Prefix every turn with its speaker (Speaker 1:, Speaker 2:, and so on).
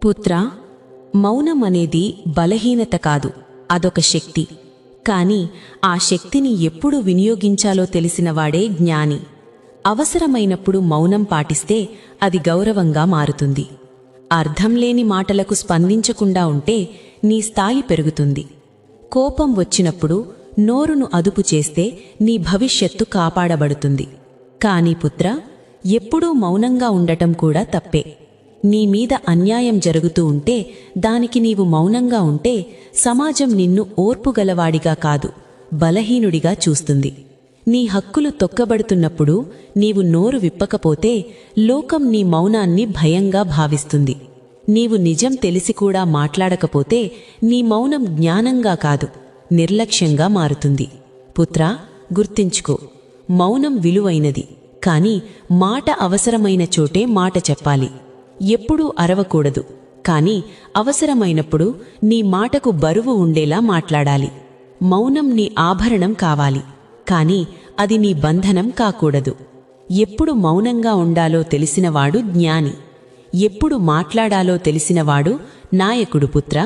Speaker 1: పుత్రా, మౌనం అనేది బలహీనత కాదు, అదొక శక్తి. కాని ఆ శక్తిని ఎప్పుడు వినియోగించాలో తెలిసినవాడే జ్ఞాని. అవసరమైనప్పుడు మౌనం పాటిస్తే అది గౌరవంగా మారుతుంది. అర్థంలేని మాటలకు స్పందించకుండా ఉంటే నీ స్థాయి పెరుగుతుంది. కోపం వచ్చినప్పుడు నోరును అదుపు చేస్తే నీ భవిష్యత్తు కాపాడబడుతుంది. కాని పుత్రా, ఎప్పుడూ మౌనంగా ఉండటం కూడా తప్పే. నీ మీద అన్యాయం జరుగుతూ ఉంటే దానికి నీవు మౌనంగా ఉంటే సమాజం నిన్ను ఓర్పుగలవాడిగా కాదు, బలహీనుడిగా చూస్తుంది. నీ హక్కులు తొక్కబడుతున్నప్పుడు నీవు నోరు విప్పకపోతే లోకం నీ మౌనాన్ని భయంగా భావిస్తుంది. నీవు నిజం తెలిసి కూడా మాట్లాడకపోతే నీ మౌనం జ్ఞానంగా కాదు, నిర్లక్ష్యంగా మారుతుంది. పుత్రా, గుర్తించుకో, మౌనం విలువైనది. కాని మాట అవసరమైన చోటే మాట చెప్పాలి. ఎప్పుడూ అరవకూడదు. కాని అవసరమైనప్పుడు నీ మాటకు బరువు ఉండేలా మాట్లాడాలి. మౌనం నీ ఆభరణం కావాలి, కాని అది నీ బంధనం కాకూడదు. ఎప్పుడు మౌనంగా ఉండాలో తెలిసినవాడు జ్ఞాని. ఎప్పుడు మాట్లాడాలో తెలిసినవాడు నాయకుడు. పుత్రా,